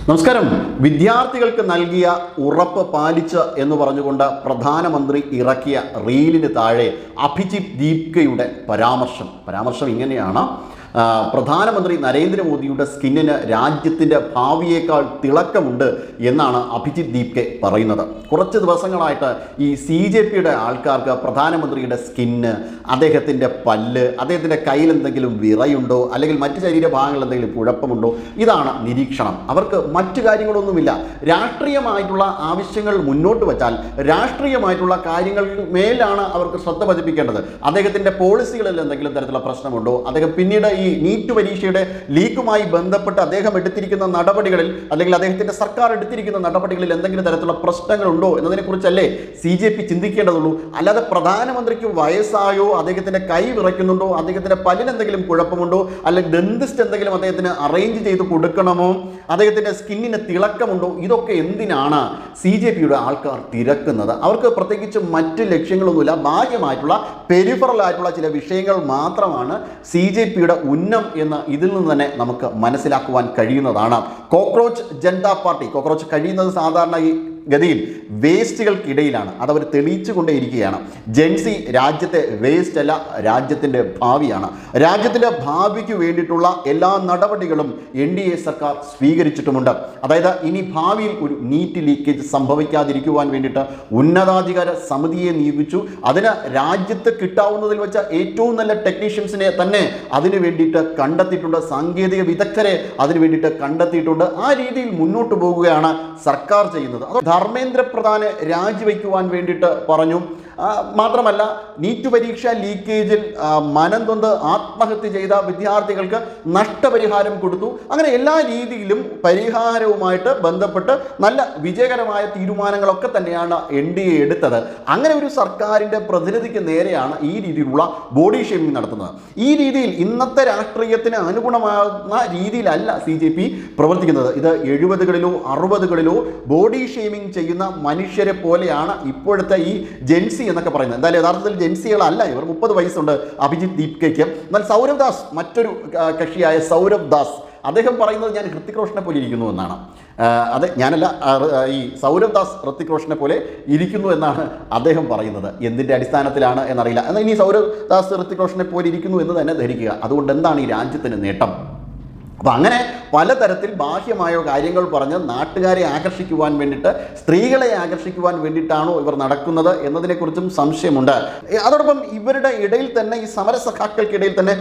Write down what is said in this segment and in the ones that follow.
നമസ്കാരം. വിദ്യാർത്ഥികൾക്ക് നൽകിയ ഉറപ്പ് പാലിച്ച് എന്ന് പറഞ്ഞുകൊണ്ട് പ്രധാനമന്ത്രി ഇറക്കിയ റീലിന് താഴെ അഭിജിത്ത് ദീപ്കയുടെ പരാമർശം ഇങ്ങനെയാണ്: പ്രധാനമന്ത്രി നരേന്ദ്രമോദിയുടെ സ്കിന്നിന് രാജ്യത്തിൻ്റെ ഭാവിയേക്കാൾ തിളക്കമുണ്ട് എന്നാണ് അഭിജിത്ത് ദീപ്കെ പറയുന്നത്. കുറച്ച് ദിവസങ്ങളായിട്ട് ഈ CJPയുടെ ആൾക്കാർക്ക് പ്രധാനമന്ത്രിയുടെ സ്കിന്ന്, അദ്ദേഹത്തിൻ്റെ പല്ല്, അദ്ദേഹത്തിൻ്റെ കയ്യിൽ എന്തെങ്കിലും വിറയുണ്ടോ അല്ലെങ്കിൽ മറ്റ് ശരീരഭാഗങ്ങളിൽ എന്തെങ്കിലും കുഴപ്പമുണ്ടോ, ഇതാണ് നിരീക്ഷണം. അവർക്ക് മറ്റു കാര്യങ്ങളൊന്നുമില്ല. രാഷ്ട്രീയമായിട്ടുള്ള ആവശ്യങ്ങൾ മുന്നോട്ട് വച്ചാൽ രാഷ്ട്രീയമായിട്ടുള്ള കാര്യങ്ങൾക്ക് മേലാണ് അവർക്ക് ശ്രദ്ധ പതിപ്പിക്കേണ്ടത്. അദ്ദേഹത്തിൻ്റെ പോളിസികളിൽ എന്തെങ്കിലും തരത്തിലുള്ള പ്രശ്നമുണ്ടോ, അദ്ദേഹം പിന്നീട് ഈ നീറ്റ് പരീക്ഷയുടെ ലീക്കുമായി ബന്ധപ്പെട്ട് അദ്ദേഹം എടുത്തിരിക്കുന്ന നടപടികളിൽ അല്ലെങ്കിൽ അദ്ദേഹത്തിൻ്റെ സർക്കാർ എടുത്തിരിക്കുന്ന നടപടികളിൽ എന്തെങ്കിലും തരത്തിലുള്ള പ്രശ്നങ്ങളുണ്ടോ എന്നതിനെക്കുറിച്ചല്ലേ CJP ചിന്തിക്കേണ്ടതുള്ളൂ. അല്ലാതെ പ്രധാനമന്ത്രിക്ക് വയസ്സായോ, അദ്ദേഹത്തിൻ്റെ കൈ വിറയ്ക്കുന്നുണ്ടോ, അദ്ദേഹത്തിൻ്റെ പല്ലിന് എന്തെങ്കിലും കുഴപ്പമുണ്ടോ, അല്ലെങ്കിൽ ഡെന്റിസ്റ്റ് എന്തെങ്കിലും അദ്ദേഹത്തിന് അറേഞ്ച് ചെയ്ത് കൊടുക്കണമോ, അദ്ദേഹത്തിൻ്റെ സ്കിന്നിന് തിളക്കമുണ്ടോ, ഇതൊക്കെ എന്തിനാണ് CJPയുടെ ആൾക്കാർ തിരക്കുന്നത്? അവർക്ക് പ്രത്യേകിച്ച് മറ്റ് ലക്ഷ്യങ്ങളൊന്നുമില്ല. ബാഹ്യമായിട്ടുള്ള പെരിഫറൽ ആയിട്ടുള്ള ചില വിഷയങ്ങൾ മാത്രമാണ് CJPയുടെ ഉന്നം എന്ന് ഇതിൽ നിന്ന് തന്നെ നമുക്ക് മനസ്സിലാക്കുവാൻ കഴിയുന്നതാണ്. കോക്രോച്ച് ജനതാ പാർട്ടി, കോക്രോച്ച് കഴിയുന്നത് സാധാരണ ഈ ഗതിയിൽ വേസ്റ്റുകൾക്കിടയിലാണ്. അതവർ തെളിയിച്ചു കൊണ്ടേയിരിക്കുകയാണ്. ജെൻസി രാജ്യത്തെ വേസ്റ്റ് അല്ല, രാജ്യത്തിൻ്റെ ഭാവിയാണ്. രാജ്യത്തിൻ്റെ ഭാവിക്ക് വേണ്ടിയിട്ടുള്ള എല്ലാ നടപടികളും NDA സർക്കാർ സ്വീകരിച്ചിട്ടുമുണ്ട്. അതായത് ഇനി ഭാവിയിൽ ഒരു നീറ്റ് ലീക്കേജ് സംഭവിക്കാതിരിക്കുവാൻ വേണ്ടിയിട്ട് ഉന്നതാധികാര സമിതിയെ നിയോഗിച്ചു. അതിന് രാജ്യത്ത് കിട്ടാവുന്നതിൽ വെച്ച ഏറ്റവും നല്ല ടെക്നീഷ്യൻസിനെ തന്നെ അതിനു വേണ്ടിയിട്ട് കണ്ടെത്തിയിട്ടുണ്ട്. സാങ്കേതിക വിദഗ്ധരെ അതിനു വേണ്ടിയിട്ട് കണ്ടെത്തിയിട്ടുണ്ട്. ആ രീതിയിൽ മുന്നോട്ട് പോകുകയാണ് സർക്കാർ ചെയ്യുന്നത്. ധർമ്മേന്ദ്ര പ്രധാനെ രാജിവെക്കുവാൻ വേണ്ടിയിട്ട് പറഞ്ഞു. മാത്രമല്ല, നീറ്റ് പരീക്ഷ ലീക്കേജിൽ മനംതൊന്ന് ആത്മഹത്യ ചെയ്ത വിദ്യാർത്ഥികൾക്ക് നഷ്ടപരിഹാരം കൊടുത്തു. അങ്ങനെ എല്ലാ രീതിയിലും പരിഹാരവുമായിട്ട് ബന്ധപ്പെട്ട് നല്ല വിജയകരമായ തീരുമാനങ്ങളൊക്കെ തന്നെയാണ് NDA എടുത്തത്. അങ്ങനെ ഒരു സർക്കാരിൻ്റെ പ്രതിനിധിക്ക് നേരെയാണ് ഈ രീതിയിലുള്ള ബോഡി ഷേമിംഗ് നടത്തുന്നത്. ഈ രീതിയിൽ ഇന്നത്തെ രാഷ്ട്രീയത്തിന് അനുഗുണമാകുന്ന രീതിയിലല്ല CJP പ്രവർത്തിക്കുന്നത്. ഇത് 70കളിലോ 60കളിലോ ബോഡി ഷേമിംഗ് ചെയ്യുന്ന മനുഷ്യരെ പോലെയാണ് ഇപ്പോഴത്തെ ഈ ജെൻസി എന്നൊക്കെ പറയുന്നത്. എന്തായാലും യഥാർത്ഥത്തിൽ ജെൻസികളല്ല ഇവർ. 30 വയസ്സുണ്ട് അഭിജിത്ത് ദീപ്കയ്ക്ക്. എന്നാൽ സൗരവ് ദാസ്, മറ്റൊരു കക്ഷിയായ സൗരവ് ദാസ്, അദ്ദേഹം പറയുന്നത് ഞാൻ ഹൃത്തിക് റോഷനെ പോലെ ഇരിക്കുന്നു എന്നാണ്. അതെ, ഞാനല്ല, ഈ സൗരവ് ദാസ് ഹൃത്തിക് റോഷനെ പോലെ ഇരിക്കുന്നു എന്നാണ് അദ്ദേഹം പറയുന്നത്. എന്തിൻ്റെ അടിസ്ഥാനത്തിലാണ് എന്നറിയില്ല. എന്നാൽ ഇനി സൗരവ് ദാസ് ഹൃത്തിക് റോഷനെ പോലെ ഇരിക്കുന്നു എന്ന് തന്നെ ധരിക്കുക. അതുകൊണ്ട് എന്താണ് ഈ രാജ്യത്തിന് നേട്ടം? അപ്പോൾ അങ്ങനെ പലതരത്തിൽ ബാഹ്യമായ കാര്യങ്ങൾ പറഞ്ഞ് നാട്ടുകാരെ ആകർഷിക്കുവാൻ വേണ്ടിയിട്ട്, സ്ത്രീകളെ ആകർഷിക്കുവാൻ വേണ്ടിയിട്ടാണോ ഇവർ നടക്കുന്നത് എന്നതിനെക്കുറിച്ചും സംശയമുണ്ട്. അതോടൊപ്പം ഇവരുടെ ഇടയിൽ തന്നെ, ഈ സമരസഖാക്കൾക്കിടയിൽ തന്നെ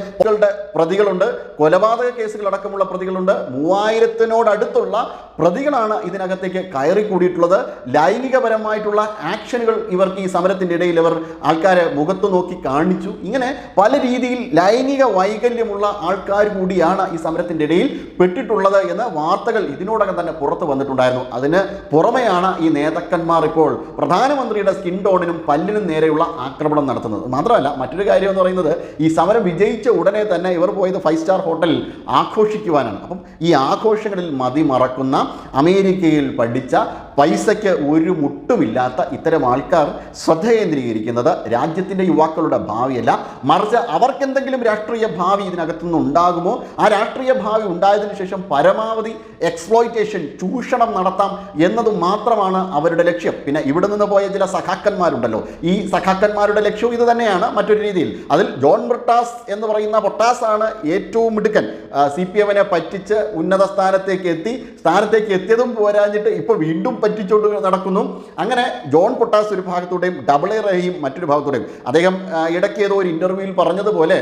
പ്രതികളുണ്ട്. കൊലപാതക കേസുകളടക്കമുള്ള പ്രതികളുണ്ട്. 3000-നോടടുത്തുള്ള പ്രതികളാണ് ഇതിനകത്തേക്ക് കയറി കൂടിയിട്ടുള്ളത്. ലൈംഗികപരമായിട്ടുള്ള ആക്ഷനുകൾ ഇവർക്ക് ഈ സമരത്തിൻ്റെ ഇടയിൽ ഇവർ ആൾക്കാരെ മുഖത്ത് നോക്കി കാണിച്ചു. ഇങ്ങനെ പല രീതിയിൽ ലൈംഗിക വൈകല്യമുള്ള ആൾക്കാർ കൂടിയാണ് ഈ സമരത്തിൻ്റെ ഇടയിൽ പെട്ടിട്ടുള്ളത് എന്ന വാർത്തകൾ ഇതിനോടകം തന്നെ പുറത്തു വന്നിട്ടുണ്ടായിരുന്നു. അതിന് പുറമെയാണ് ഈ നേതാക്കന്മാർ ഇപ്പോൾ പ്രധാനമന്ത്രിയുടെ സ്കിൻ ടോണിനും പല്ലിനും നേരെയുള്ള ആക്രമണം നടത്തുന്നത്. മാത്രമല്ല, മറ്റൊരു കാര്യം എന്ന് പറയുന്നത്, ഈ സമരം വിജയിച്ച ഉടനെ തന്നെ ഇവർ പോയത് 5 സ്റ്റാർ ഹോട്ടലിൽ ആഘോഷിക്കുവാനാണ്. അപ്പം ഈ ആഘോഷങ്ങളിൽ മതിമറക്കുന്ന, അമേരിക്കയിൽ പഠിച്ച, പൈസയ്ക്ക് ഒരു മുട്ടുമില്ലാത്ത ഇത്തരം ആൾക്കാർ ശ്രദ്ധ കേന്ദ്രീകരിക്കുന്നത് രാജ്യത്തിൻ്റെ യുവാക്കളുടെ ഭാവിയല്ല, മറിച്ച് അവർക്കെന്തെങ്കിലും രാഷ്ട്രീയ ഭാവി ഇതിനകത്തുനിന്ന് ഉണ്ടാകുമോ, ആ രാഷ്ട്രീയ ഭാവി ഉണ്ടായതിനു ശേഷം പരമാവധി എക്സ്പ്ലോയിറ്റേഷൻ, ചൂഷണം നടത്താം എന്നത് മാത്രമാണ് അവരുടെ ലക്ഷ്യം. പിന്നെ ഇവിടെ നിന്ന് പോയ ചില സഖാക്കന്മാരുണ്ടല്ലോ, ഈ സഖാക്കന്മാരുടെ ലക്ഷ്യവും ഇത് തന്നെയാണ് മറ്റൊരു രീതിയിൽ. അതിൽ ജോൺ ബ്രിട്ടാസ് എന്ന് പറയുന്ന പൊട്ടാസാണ് ഏറ്റവും മിടുക്കൻ. CPM-നെ പറ്റിച്ച് ഉന്നത സ്ഥാനത്തേക്ക് എത്തിയതും പോരാഞ്ഞിട്ട് ഇപ്പോൾ വീണ്ടും പറ്റിച്ചുകൊണ്ട് നടക്കുന്നു. അങ്ങനെ ജോൺ പൊട്ടാസ് ഒരു ഭാഗത്തൂടെയും ഡബിൾ എ റഹീം മറ്റൊരു ഭാഗത്തൂടെയും. അദ്ദേഹം ഇടയ്ക്ക് ഏതോ ഒരു ഇൻ്റർവ്യൂവിൽ പറഞ്ഞതുപോലെ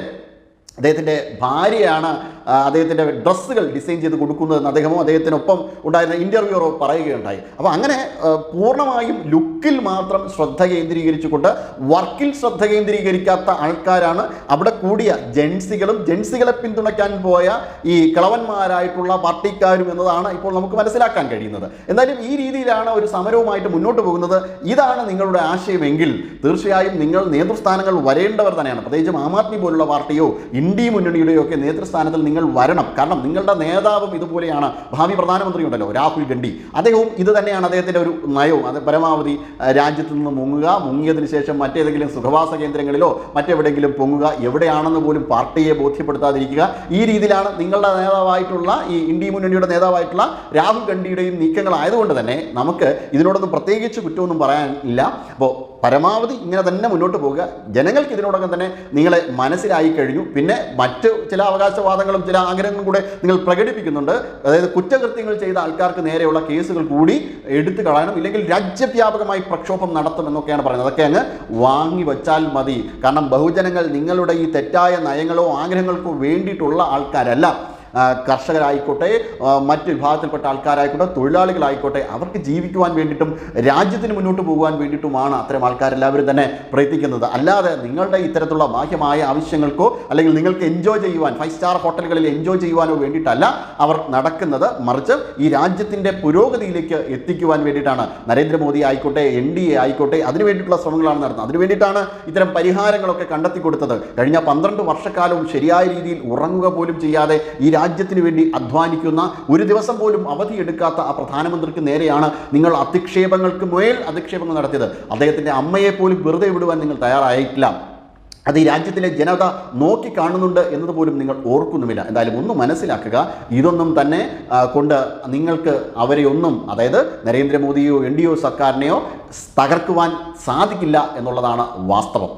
അദ്ദേഹത്തിൻ്റെ ഭാര്യയാണ് അദ്ദേഹത്തിൻ്റെ ഡ്രസ്സുകൾ ഡിസൈൻ ചെയ്ത് കൊടുക്കുന്നതെന്ന് അദ്ദേഹമോ അദ്ദേഹത്തിനൊപ്പം ഉണ്ടായിരുന്ന ഇൻ്റർവ്യൂറോ പറയുകയുണ്ടായി. അപ്പോൾ അങ്ങനെ പൂർണ്ണമായും ലുക്കിൽ മാത്രം ശ്രദ്ധ കേന്ദ്രീകരിച്ചുകൊണ്ട് വർക്കിൽ ശ്രദ്ധ കേന്ദ്രീകരിക്കാത്ത ആൾക്കാരാണ് അവിടെ കൂടിയ ജെൻസികളും ജെൻസികളെ പിന്തുണയ്ക്കാൻ പോയ ഈ കിളവന്മാരായിട്ടുള്ള പാർട്ടിക്കാരും എന്നതാണ് ഇപ്പോൾ നമുക്ക് മനസ്സിലാക്കാൻ കഴിയുന്നത്. എന്തായാലും ഈ രീതിയിലാണ് ഒരു സമരവുമായിട്ട് മുന്നോട്ട് പോകുന്നത്. ഇതാണ് നിങ്ങളുടെ ആശയമെങ്കിൽ തീർച്ചയായും നിങ്ങൾ നേതൃസ്ഥാനങ്ങൾ വരേണ്ടവർ തന്നെയാണ്. പ്രത്യേകിച്ചും ആം ആദ്മി പോലുള്ള പാർട്ടിയോ ഇന്ത്യ മുന്നണിയുടെയൊക്കെ നേതൃസ്ഥാനത്തിൽ നിങ്ങൾ വരണം. കാരണം നിങ്ങളുടെ നേതാവും ഇതുപോലെയാണ്. ഭാവി പ്രധാനമന്ത്രി ഉണ്ടല്ലോ രാഹുൽ ഗാന്ധി, അദ്ദേഹവും ഇത് തന്നെയാണ് അദ്ദേഹത്തിൻ്റെ ഒരു നയവും. അത് പരമാവധി രാജ്യത്ത് നിന്ന് മുങ്ങിയതിന് ശേഷം മറ്റേതെങ്കിലും സുഖവാസ കേന്ദ്രങ്ങളിലോ മറ്റെവിടെയെങ്കിലും പൊങ്ങുക, എവിടെയാണെന്ന് പോലും പാർട്ടിയെ ബോധ്യപ്പെടുത്താതിരിക്കുക. ഈ രീതിയിലാണ് നിങ്ങളുടെ നേതാവായിട്ടുള്ള ഈ ഇന്ത്യ മുന്നണിയുടെ നേതാവായിട്ടുള്ള രാഹുൽ ഗാന്ധിയുടെയും നീക്കങ്ങളായതുകൊണ്ട് തന്നെ നമുക്ക് ഇതിനോടൊന്നും പ്രത്യേകിച്ച് കുറ്റമൊന്നും പറയാനില്ല. അപ്പോൾ പരമാവധി ഇങ്ങനെ തന്നെ മുന്നോട്ട് പോകുക. ജനങ്ങൾക്ക് ഇതിനോടകം തന്നെ നിങ്ങളെ മനസ്സിലായി കഴിഞ്ഞു. പിന്നെ മറ്റ് ചില അവകാശവാദങ്ങളും ചില ആഗ്രഹങ്ങളും കൂടെ നിങ്ങൾ പ്രകടിപ്പിക്കുന്നുണ്ട്. അതായത് കുറ്റകൃത്യങ്ങൾ ചെയ്ത ആൾക്കാർക്ക് നേരെയുള്ള കേസുകൾ കൂടി എടുത്തു കളയണം, ഇല്ലെങ്കിൽ രാജ്യവ്യാപകമായി പ്രക്ഷോഭം നടത്തുമെന്നൊക്കെയാണ് പറയുന്നത്. അതൊക്കെ അങ്ങ് വാങ്ങി വച്ചാൽ മതി. കാരണം ബഹുജനങ്ങൾ നിങ്ങളുടെ ഈ തെറ്റായ നയങ്ങളോ ആഗ്രഹങ്ങൾക്കോ വേണ്ടിയിട്ടുള്ള ആൾക്കാരല്ല. കർഷകരായിക്കോട്ടെ, മറ്റ് വിഭാഗത്തിൽപ്പെട്ട ആൾക്കാരായിക്കോട്ടെ, തൊഴിലാളികളായിക്കോട്ടെ, അവർക്ക് ജീവിക്കുവാൻ വേണ്ടിയിട്ടും രാജ്യത്തിന് മുന്നോട്ട് പോകുവാൻ വേണ്ടിയിട്ടുമാണ് അത്തരം ആൾക്കാരെല്ലാവരും തന്നെ പ്രയത്നിക്കുന്നത്. അല്ലാതെ നിങ്ങളുടെ ഇത്തരത്തിലുള്ള ബാഹ്യമായ ആവശ്യങ്ങൾക്കോ അല്ലെങ്കിൽ നിങ്ങൾക്ക് എൻജോയ് ചെയ്യുവാൻ 5 സ്റ്റാർ ഹോട്ടലുകളിൽ എൻജോയ് ചെയ്യുവാനോ വേണ്ടിയിട്ടല്ല അവർ നടക്കുന്നത്. മറിച്ച് ഈ രാജ്യത്തിൻ്റെ പുരോഗതിയിലേക്ക് എത്തിക്കുവാൻ വേണ്ടിയിട്ടാണ് നരേന്ദ്രമോദി ആയിക്കോട്ടെ, NDA ആയിക്കോട്ടെ, അതിനു വേണ്ടിയിട്ടുള്ള ശ്രമങ്ങളാണ് നടത്തുന്നത്. അതിനു വേണ്ടിയിട്ടാണ് ഇത്തരം പരിഹാരങ്ങളൊക്കെ കണ്ടെത്തി കൊടുത്തത്. കഴിഞ്ഞ 12 വർഷക്കാലവും ശരിയായ രീതിയിൽ ഉറങ്ങുക പോലും ചെയ്യാതെ ഈ രാജ്യത്തിന് വേണ്ടി അധ്വാനിക്കുന്ന, ഒരു ദിവസം പോലും അവധിയെടുക്കാത്ത ആ പ്രധാനമന്ത്രിക്ക് നേരെയാണ് നിങ്ങൾ അധിക്ഷേപങ്ങൾക്ക് മേൽ അധിക്ഷേപങ്ങൾ നടത്തിയത്. അദ്ദേഹത്തിൻ്റെ അമ്മയെ പോലും വെറുതെ വിടുവാൻ നിങ്ങൾ തയ്യാറായിട്ടില്ല. അത് ഈ രാജ്യത്തിലെ ജനത നോക്കി കാണുന്നുണ്ട് എന്നതുപോലും നിങ്ങൾ ഓർക്കുന്നുമില്ല. എന്തായാലും ഒന്ന് മനസ്സിലാക്കുക, ഇതൊന്നും തന്നെ കൊണ്ട് നിങ്ങൾക്ക് അവരെ ഒന്നും, അതായത് നരേന്ദ്രമോദിയോ NDA സർക്കാരിനെയോ തകർക്കുവാൻ സാധിക്കില്ല എന്നുള്ളതാണ് വാസ്തവം.